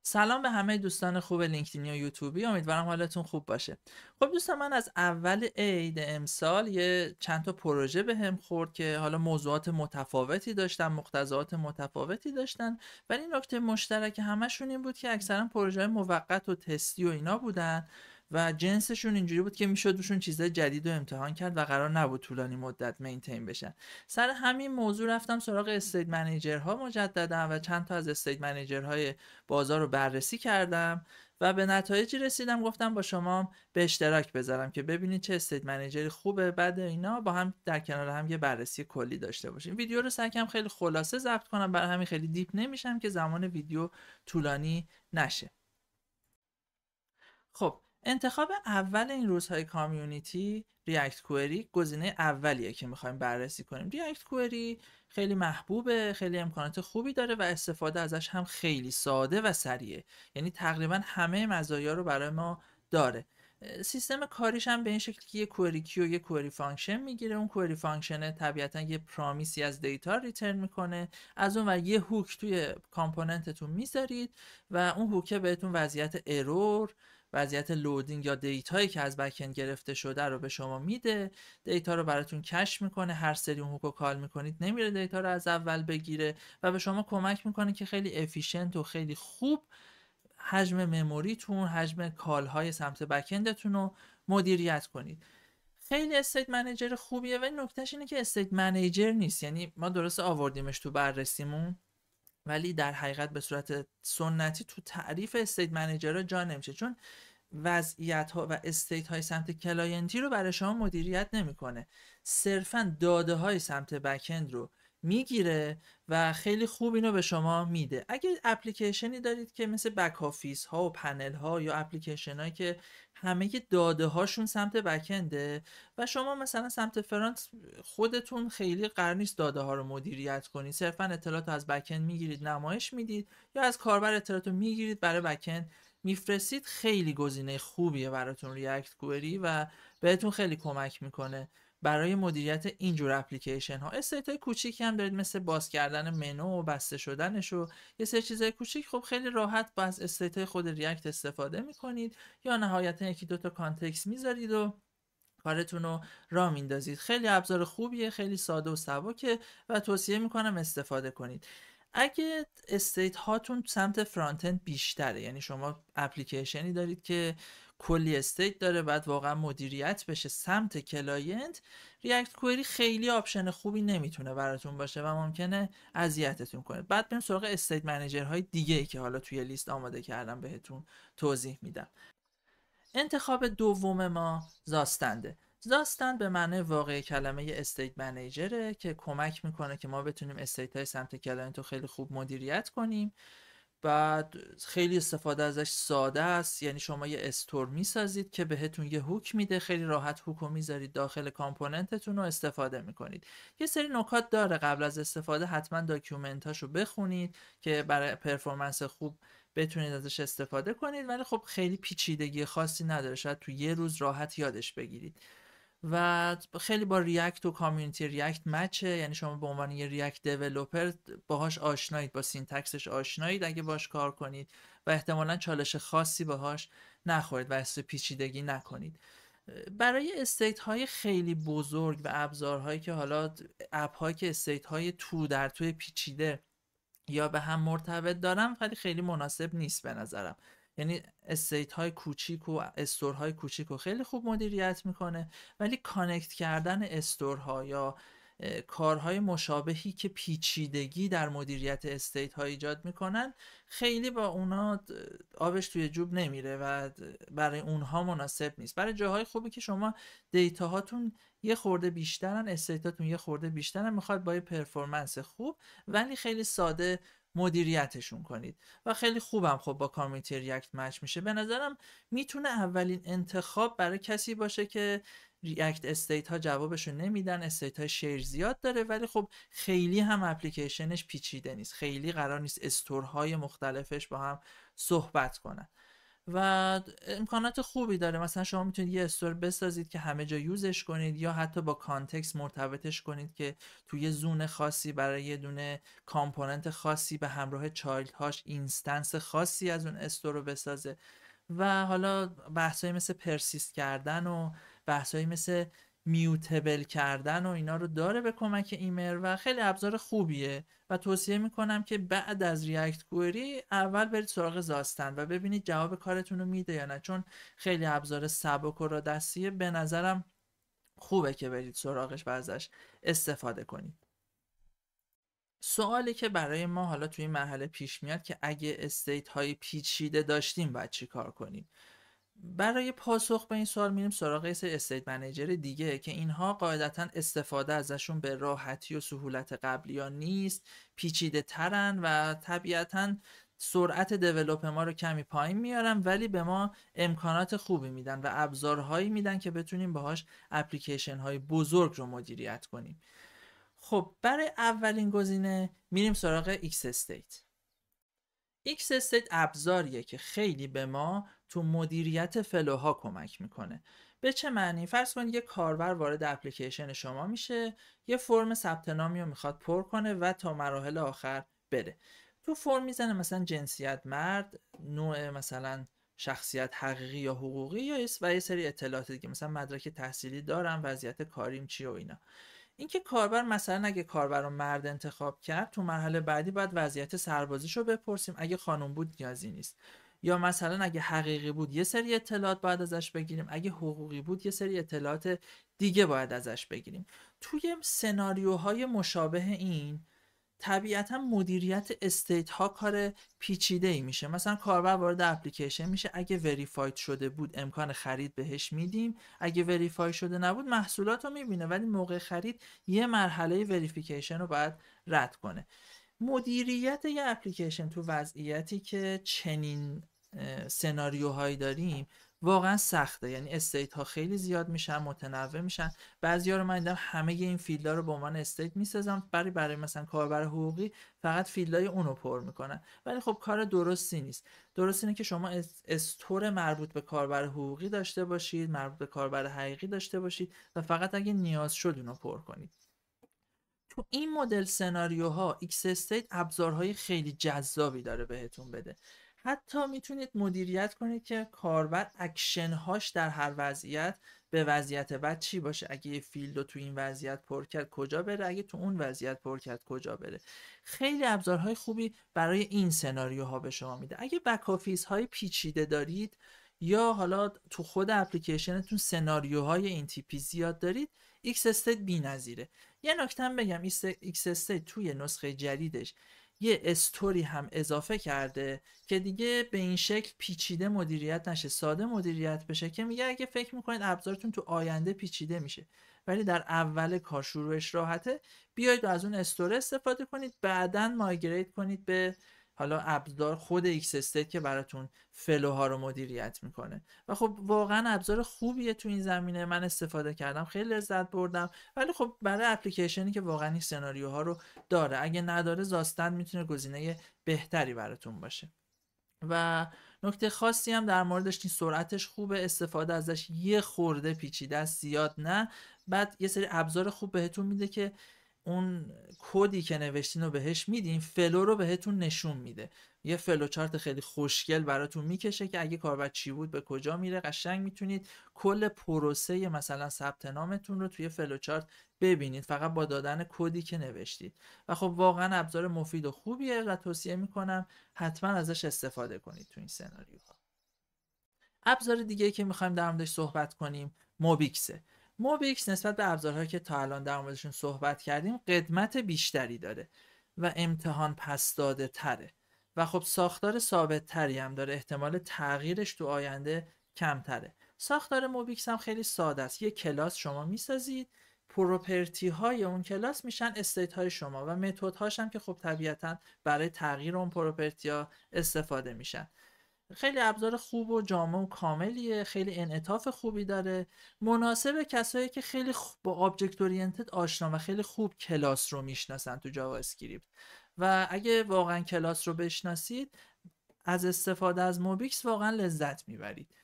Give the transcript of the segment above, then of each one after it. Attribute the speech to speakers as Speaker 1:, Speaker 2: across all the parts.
Speaker 1: سلام به همه دوستان خوب لینکدینی و یوتیوبی، امیدوارم حالتون خوب باشه. خب دوستان، من از اول عید امسال یه چند تا پروژه بهم خورد که حالا موضوعات متفاوتی داشتن، مقتضیات متفاوتی داشتن، ولی نکته مشترک همشون این بود که اکثرا پروژه موقت و تستی و اینا بودن و جنسشون اینجوری بود که میشد روشون چیزای جدید رو امتحان کرد و قرار نبود طولانی مدت مینتین بشن. سر همین موضوع رفتم سراغ استیت منیجرها مجددا و چند تا از استیت منیجرهای بازار رو بررسی کردم و به نتایجی رسیدم. گفتم با شما به اشتراک بذارم که ببینید چه استیت منیجری خوبه، بعد اینا با هم در کنار هم یه بررسی کلی داشته باشیم. ویدیو رو سعی کنم خیلی خلاصه ضبط کنم، برای همین خیلی دیپ نمیشم که زمان ویدیو طولانی نشه. خب، انتخاب اول این روزهای کامیونیتی ریاکت کوئری گزینه اولیه که میخوایم بررسی کنیم. ریاکت کوئری خیلی محبوبه، خیلی امکانات خوبی داره و استفاده ازش هم خیلی ساده و سریعه، یعنی تقریبا همه مزایا رو برای ما داره. سیستم کاریش هم به این شکل که یه کوئری کی و یه کوئری فانکشن میگیره. اون کوئری فانکشن طبیعتا یه پرامیسی از دیتا ریترن میکنه، از اون ور یه هوک توی کامپوننتتون میذارید و اون هوکه بهتون وضعیت ارور، وضعیت لودینگ یا دیتایی که از بک‌اند گرفته شده رو به شما میده. دیتا رو براتون کش میکنه، هر سری اون هوک رو کال میکنید نمیره دیتا رو از اول بگیره و به شما کمک میکنه که خیلی افیشنت و خیلی خوب حجم مموریتون، حجم کال های سمت بک‌اندتون رو مدیریت کنید. خیلی استیت منیجر خوبیه، ولی نکتهش اینه که استیت منیجر نیست. یعنی ما درست آوردیمش تو بررسیمون، ولی در حقیقت به صورت سنتی تو تعریف استیت منیجر جا نمیشه، چون وضعیت ها و استیت های سمت کلاینتی رو برای شما مدیریت نمیکنه، صرفا داده های سمت بکند رو میگیره و خیلی خوب اینو به شما میده. اگه اپلیکیشنی دارید که مثل بک آفیس ها و پنل ها یا اپلیکیشن هایی که همه داده هاشون سمت بکنده و شما مثلا سمت فرانت خودتون خیلی قرار نیست داده ها رو مدیریت کنید، صرفا اطلاعات از بکند میگیرید نمایش میدید یا از کاربر اطلاعات رو میگیرید برای بکند میفرستید، خیلی گزینه خوبیه براتون ریاکت کوئری و بهتون خیلی کمک میکنه برای مدیریت اینجور اپلیکیشن ها. استیت های کوچیکی هم دارید مثل باز کردن منو و بسته شدنش و یه سری چیزای کوچیک، خب خیلی راحت با از استیت های خود ریاکت استفاده میکنید یا نهایتا یکی دوتا کانتکست میذارید و کارتون رو راه میندازید. خیلی ابزار خوبیه، خیلی ساده و سبکه و توصیه میکنم استفاده کنید. اگه استیت هاتون سمت فرانت اند بیشتره، یعنی شما اپلیکیشنی دارید که کلی استیت داره بعد واقعا مدیریت بشه سمت کلاینت، ریاکت کوئری خیلی آپشن خوبی نمیتونه براتون باشه و ممکنه اذیتتون کنه. بعد بریم سراغ استیت منیجرهای دیگه ای که حالا توی لیست آماده کردم بهتون توضیح میدم. انتخاب دوم ما زاستنده. زاستند به معنی واقعی کلمه استیت منیجره که کمک میکنه که ما بتونیم استیت های سمت کلاینت رو خیلی خوب مدیریت کنیم. بعد خیلی استفاده ازش ساده است، یعنی شما یه استور میسازید که بهتون یه هوک میده، خیلی راحت هوک رو میذارید داخل کامپوننتتون رو استفاده میکنید. یه سری نکات داره، قبل از استفاده حتما داکیومنتاشو بخونید که برای پرفورمنس خوب بتونید ازش استفاده کنید، ولی خب خیلی پیچیدگی خاصی نداره، شاید تو یه روز راحت یادش بگیرید. و خیلی با ریاکت و کامیونیتی ریاکت مچه، یعنی شما به عنوان یه ریاکت دیولپر باهاش آشنایید، با سینتکسش آشنایید اگه باش کار کنید و احتمالا چالش خاصی باهاش نخورید و احساس پیچیدگی نکنید. برای استیت های خیلی بزرگ و ابزارهایی که حالا اپ هایی که استیت های تو در توی پیچیده یا به هم مرتبط دارن خیلی مناسب نیست به نظرم. یعنی استیت های کوچیک و استور های کوچیک رو خیلی خوب مدیریت میکنه، ولی کانکت کردن استور ها یا کارهای مشابهی که پیچیدگی در مدیریت استیت ها ایجاد میکنن خیلی با اونا آبش توی جوب نمیره و برای اونها مناسب نیست. برای جاهای خوبی که شما دیتا هاتون یه خورده بیشترن، استیتاتون یه خورده بیشترن، میخواد با یه پرفورمنس خوب ولی خیلی ساده مدیریتشون کنید و خیلی خوبم خب با کامیونیتی ریاکت مچ میشه. به نظرم میتونه اولین انتخاب برای کسی باشه که ریاکت استیت ها جوابشو نمیدن، استیت های شیر زیاد داره ولی خب خیلی هم اپلیکیشنش پیچیده نیست، خیلی قرار نیست استورهای مختلفش با هم صحبت کنن. و امکانات خوبی داره. مثلا شما میتونید یه استور بسازید که همه جا یوزش کنید، یا حتی با کانتکست مرتبطش کنید که توی زون خاصی برای یه دونه کامپوننت خاصی به همراه چایلد هاش اینستنس خاصی از اون استور رو بسازه. و حالا بحثایی مثل پرسیست کردن و بحثایی مثل میوتبل کردن و اینا رو داره به کمک ایمر و خیلی ابزار خوبیه و توصیه میکنم که بعد از ریاکت کوئری اول برید سراغ زاستن و ببینید جواب کارتون رو میده یا نه، چون خیلی ابزار سبک و را دستیه، به نظرم خوبه که برید سراغش و ازش استفاده کنید. سوالی که برای ما حالا توی این مرحله پیش میاد که اگه استیت های پیچیده داشتیم باید چی کار کنیم؟ برای پاسخ به این سوال میریم سراغ یه سری استیت منیجر دیگه که اینها قاعدتا استفاده ازشون به راحتی و سهولت قبلی ها نیست، پیچیده ترن و طبیعتا سرعت دیولوپ ما رو کمی پایین میارن، ولی به ما امکانات خوبی میدن و ابزارهایی میدن که بتونیم باهاش اپلیکیشن های بزرگ رو مدیریت کنیم. خب برای اولین گزینه میریم سراغ X Estate. X Estate ابزاریه که خیلی به ما تو مدیریت فلوها کمک میکنه. به چه معنی؟ فرض کنید یه کاربر وارد اپلیکیشن شما میشه، یه فرم ثبت نامی رو میخواد پر کنه و تا مراحل آخر بره. تو فرم میزنه مثلا جنسیت مرد، نوع مثلا شخصیت حقیقی یا حقوقی، یا یه سری اطلاعات دیگه مثلا مدرک تحصیلی دارم، وضعیت کاریم چیه و اینا. اینکه کاربر مثلا اگه کاربر رو مرد انتخاب کرد، تو مرحله بعدی باید وضعیت سربازیش رو بپرسیم، اگه خانم بود نیازی نیست. یا مثلا اگه حقیقی بود یه سری اطلاعات باید ازش بگیریم، اگه حقوقی بود یه سری اطلاعات دیگه باید ازش بگیریم. توی سناریوهای مشابه این طبیعتا مدیریت استیت ها کار پیچیده ای میشه. مثلا کاربر وارد اپلیکیشن میشه، اگه وریفاید شده بود امکان خرید بهش میدیم، اگه وریفای شده نبود محصولات رو میبینه ولی موقع خرید یه مرحله وریفیکیشن رو باید رد کنه. مدیریت یه اپلیکیشن تو وضعیتی که چنین سناریوهایی داریم واقعا سخته. یعنی استیت ها خیلی زیاد میشن، متنوع میشن. بعضیا رو من دیدم همه این فیلدها رو به عنوان استیت میسازم، برای مثلا کاربر حقوقی فقط فیلدهای اونو پر میکنن، ولی خب کار درستی نیست. درست اینه که شما استور مربوط به کاربر حقوقی داشته باشید، مربوط به کاربر حقیقی داشته باشید و فقط اگه نیاز شد اونو پر کنید. تو این مدل سناریوها ایکس استیت ابزارهای خیلی جذابی داره بهتون بده. حتی میتونید مدیریت کنید که کاربر اکشنهاش در هر وضعیت به وضعیت بعد چی باشه، اگه یه فیلد رو تو این وضعیت پر کرد کجا بره، اگه تو اون وضعیت پر کرد کجا بره. خیلی ابزارهای خوبی برای این سناریوها به شما میده. اگه بک آفیس های پیچیده دارید یا حالا تو خود اپلیکیشنتون سناریوهای این تیپی زیاد دارید، ایکس استیت بی‌نظیره. یه نکته بگم، ایکس استیت توی نسخه جدیدش یه استوری هم اضافه کرده که دیگه به این شکل پیچیده مدیریت نشه، ساده مدیریت بشه، که میگه اگه فکر میکنید ابزارتون تو آینده پیچیده میشه ولی در اول کار شروعش راحته، بیاید از اون استور استفاده کنید، بعداً مایگریت کنید به حالا ابزار خود ایکس استیت که براتون فلوها رو مدیریت میکنه. و خب واقعا ابزار خوبیه تو این زمینه، من استفاده کردم خیلی لذت بردم. ولی خب برای اپلیکیشنی که واقعا این سناریوها رو داره، اگه نداره زاستن میتونه گزینه بهتری براتون باشه. و نکته خاصی هم در موردش این سرعتش خوبه، استفاده ازش یه خورده پیچیده است، زیاد نه. بعد یه سری ابزار خوب بهتون میده که اون کدی که نوشتین رو بهش میدین، فلو رو بهتون نشون میده، یه فلو چارت خیلی خوشگل براتون میکشه که اگه کاربر چی بود به کجا میره، قشنگ میتونید کل پروسه مثلا ثبت نامتون رو توی فلو چارت ببینید فقط با دادن کدی که نوشتید. و خب واقعا ابزار مفید و خوبیه و توصیه میکنم حتما ازش استفاده کنید تو این سناریوها. ابزار دیگه که میخوایم در موردش صحبت کنیم موبیکسه. موبیکس نسبت به ابزارهایی که تا الان در موردشون صحبت کردیم قدمت بیشتری داره و امتحان پس داده تره و خب ساختار ثابت تری هم داره، احتمال تغییرش تو آینده کمتره. ساختار موبیکس هم خیلی ساده است. یک کلاس شما میسازید، پروپرتی های اون کلاس میشن استیت های شما و متد هاش هم که خب طبیعتا برای تغییر اون پروپرتی ها استفاده میشن. خیلی ابزار خوب و جامع و کاملیه، خیلی انعطاف خوبی داره، مناسب کسایی که خیلی با آبجکت اورینتد آشنا و خیلی خوب کلاس رو میشناسن تو جاوا اسکریپت. و اگه واقعا کلاس رو بشناسید، از استفاده از موبیکس واقعا لذت میبرید.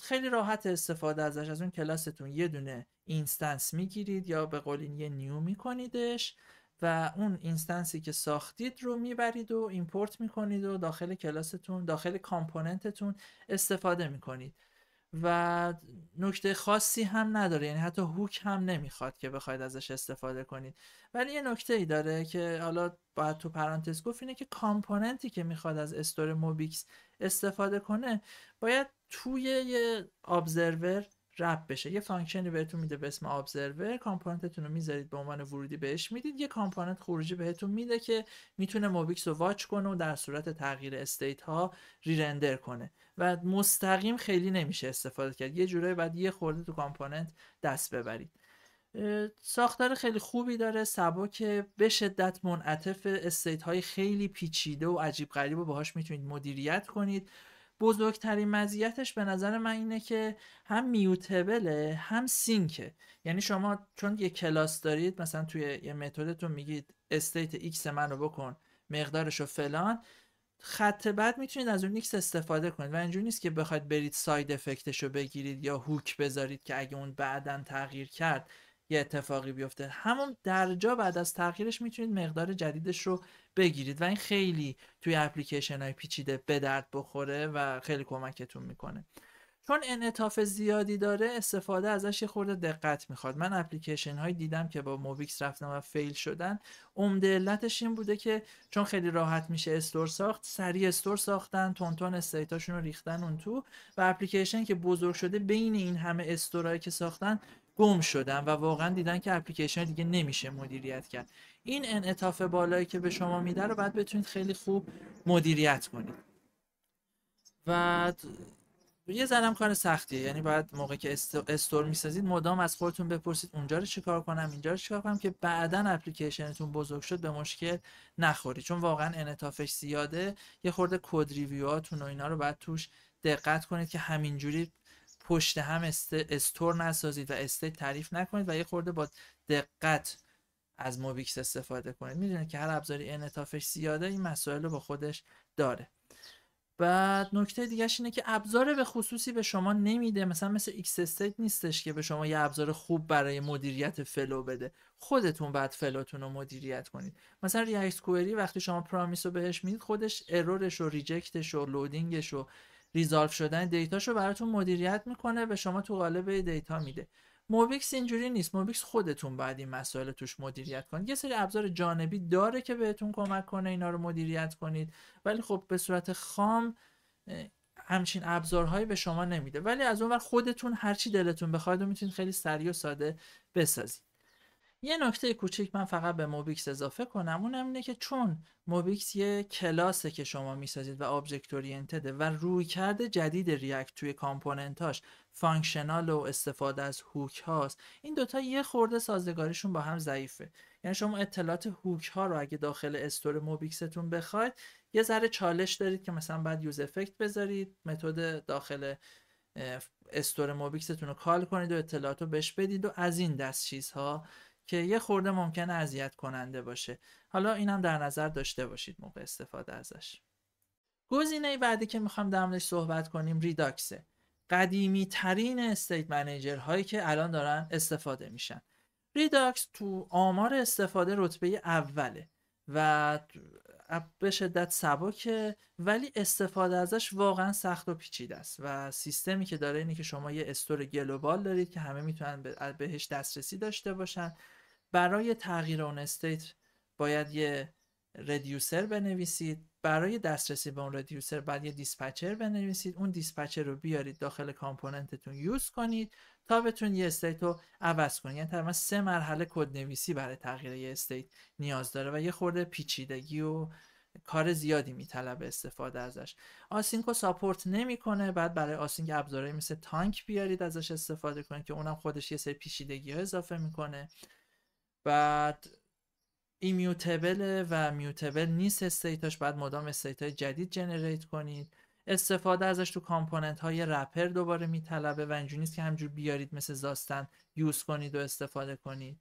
Speaker 1: خیلی راحت استفاده ازش. از اون کلاستون یه دونه اینستنس میگیرید یا به قول یه نیو میکنیدش و اون اینستنسی که ساختید رو میبرید و ایمپورت میکنید و داخل کلاستون، داخل کامپوننتتون استفاده میکنید و نکته خاصی هم نداره، یعنی حتی هوک هم نمیخواد که بخواید ازش استفاده کنید. ولی یه نکته ای داره که حالا باید تو پرانتز گفت، اینه که کامپوننتی که میخواد از استور موبیکس استفاده کنه باید توی یه ابزرور رپ بشه. یه فانکشنی بهتون میده به اسم ابزرور، کامپوننتتون رو میذارید به عنوان ورودی بهش میدید، یه کامپوننت خروجی بهتون میده که میتونه موبیکس رو واچ کنه و در صورت تغییر استیت ها ریرندر کنه و مستقیم خیلی نمیشه استفاده کرد. یه جورایی باید یه خورده تو کامپوننت دست ببرید. ساختار خیلی خوبی داره، سبک، به شدت منعطف، استیت های خیلی پیچیده و عجیب غریب و باهاش میتونید مدیریت کنید. بزرگترین مزیتش به نظر من اینه که هم میوتبله هم سینکه. یعنی شما چون یه کلاس دارید، مثلا توی یه متدتون میگید استیت ایکس منو بکن مقدارشو فلان، خط بعد میتونید از اون ایکس استفاده کنید و اینجوری نیست که بخواید برید ساید افکتشو بگیرید یا هوک بذارید که اگه اون بعداً تغییر کرد یه اتفاقی بیفته. همون درجا بعد از تغییرش میتونید مقدار جدیدش رو بگیرید و این خیلی توی اپلیکیشن های پیچیده به درد بخوره و خیلی کمکتون میکنه. چون انعطاف زیادی داره، استفاده ازش یه خورده دقت میخواد. من اپلیکیشن هایی دیدم که با موبیکس رفتن و فیل شدن، عمده علتش این بوده که چون خیلی راحت میشه استور ساخت، سریع استور ساختن، تونتون استیتاشون رو ریختن اون تو و اپلیکیشن که بزرگ شده بین این همه استورایی که ساختن گم شدن و واقعا دیدن که اپلیکیشن دیگه نمیشه مدیریت کرد. این انعطاف بالایی که به شما میده رو باید بتونید خیلی خوب مدیریت کنید و یه ذرم کار سختیه. یعنی باید موقع که استور میسازید مدام از خودتون بپرسید اونجا رو چیکار کنم، اینجا رو چیکار کنم، که بعداً اپلیکیشنتون بزرگ شد به مشکل نخوری. چون واقعا انعطافش زیاده. یه خورده کد ریویوهاتون و اینا رو باید توش دقت کنید که همینجوری پشت هم استور نسازید و استیت تعریف نکنید و یه خورده با دقت از موبیکس استفاده کنید. میدونید که هر ابزاری انعطافش زیاده این مسائل رو با خودش داره. بعد نکته دیگهش اینه که ابزار به خصوصی به شما نمیده، مثل ایکس استیت نیستش که به شما یه ابزار خوب برای مدیریت فلو بده. خودتون بعد فلوتون رو مدیریت کنید. مثلا ریاکت کوئری وقتی شما پرامیس رو بهش میدید، خودش ارورش و ریجکتش و لودینگش و ریزالو شدن دیتاش رو براتون مدیریت میکنه، به شما تو قالب دیتا میده. موبیکس اینجوری نیست. موبیکس خودتون باید این مسائل توش مدیریت کنید. یه سری ابزار جانبی داره که بهتون کمک کنه اینا رو مدیریت کنید، ولی خب به صورت خام همچین ابزارهایی به شما نمیده. ولی از اون ور خودتون هرچی دلتون بخواد و میتونید خیلی سریع و ساده بسازید. یه نکته کوچیک من فقط به موبیکس اضافه کنم، اونم اینه که چون موبیکس یه کلاسه که شما میسازید و آبجکت اورینتده و رویکرد جدید ریاکت توی کامپوننتاش فانکشنال و استفاده از هوک هاست، این دوتا یه خورده سازگاریشون با هم ضعیفه. یعنی شما اطلاعات هوک ها رو اگه داخل استور موبیکستون بخواید، یه ذره چالش دارید که مثلا بعد یوز افکت بذارید، متد داخل استور موبیکستون رو کال کنید و اطلاعات رو بهش بدید و از این دست چیزها که یه خورده ممکنه اذیت کننده باشه. حالا اینم در نظر داشته باشید موقع استفاده ازش. گزینه بعدی که میخوام در موردش صحبت کنیم ریداکسه. قدیمی ترین استیت منیجر هایی که الان دارن استفاده میشن. ریداکس تو آمار استفاده رتبه اوله و به شدت سبکه، ولی استفاده ازش واقعا سخت و پیچیده است و سیستمی که داره اینه که شما یه استور گلوبال دارید که همه میتونن بهش دسترسی داشته باشن. برای تغییر اون استیت باید یه ردیوسر بنویسید، برای دسترسی به اون ردیوسر باید یه دیسپچر بنویسید، اون دیسپچر رو بیارید داخل کامپوننتتون یوز کنید تا بتونید یه استیت رو عوض کنید. یعنی تقریبا 3 مرحله کد نویسی برای تغییر یه استیت نیاز داره و یه خورده پیچیدگی و کار زیادی میطلبه استفاده ازش. آسینک رو ساپورت نمیکنه. بعد برای آسینک ابزارهایی مثل تانک بیارید ازش استفاده کنید که اونم خودش یه سری پیچیدگی ها اضافه میکنه. بعد ایمیوتبل و میوتبل نیست استیتاش، بعد مدام استیت های جدید جنریت کنید. استفاده ازش تو کامپوننت های رپر دوباره میطلبه و اینجوری نیست که همجور بیارید مثل زاستن یوز کنید و استفاده کنید.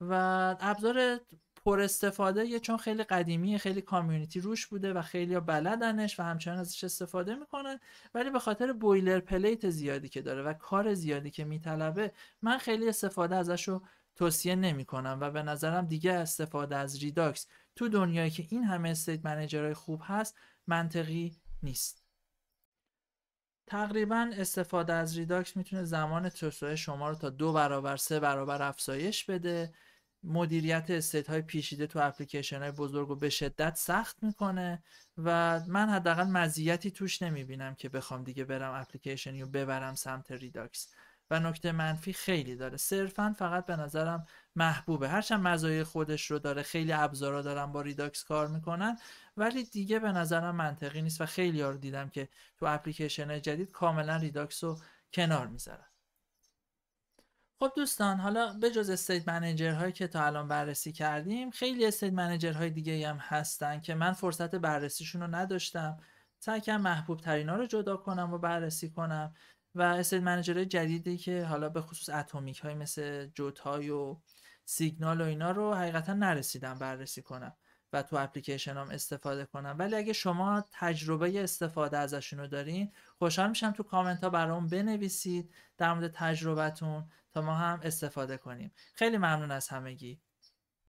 Speaker 1: و ابزار پر استفاده یه چون خیلی قدیمیه، خیلی کامیونیتی روش بوده و خیلی بلدنش و همچنان ازش استفاده میکنن، ولی به خاطر بویلر پلیت زیادی که داره و کار زیادی که میطلبه من خیلی استفاده ازش رو توصیه نمی کنم و به نظرم دیگه استفاده از ریداکس تو دنیایی که این همه استیت منیجرهای خوب هست منطقی نیست. تقریبا استفاده از ریداکس میتونه زمان توسعه شما رو تا 2 برابر 3 برابر افزایش بده. مدیریت استیت های پیچیده تو اپلیکیشن های بزرگ رو به شدت سخت میکنه و من حداقل مزیتی توش نمیبینم که بخوام دیگه برم اپلیکیشنی رو ببرم سمت ریداکس. و نکته منفی خیلی داره، صرفا فقط به نظرم محبوبه، هرچند مزایای خودش رو داره، خیلی ابزارا دارن با ریداکس کار میکنن، ولی دیگه به نظرم منطقی نیست و خیلی ها رو دیدم که تو اپلیکیشن جدید کاملا ریداکس رو کنار میذارن. خب دوستان، حالا به جز استیت منیجر هایی که تا الان بررسی کردیم، خیلی استیت منیجر های دیگه هم هستن که من فرصت بررسیشون رو نداشتم. سعی کردم محبوب ترینا رو جدا کنم و بررسی کنم و استیت منیجر جدیدی که حالا به خصوص اتمیک های مثل جوتای و سیگنال و اینا رو حقیقتا نرسیدم بررسی کنم و تو اپلیکیشن هم استفاده کنم. ولی اگه شما تجربه استفاده ازشون رو دارین، خوشحال میشم تو کامنت ها برام بنویسید در مورد تجربتون تا ما هم استفاده کنیم. خیلی ممنون از همگی.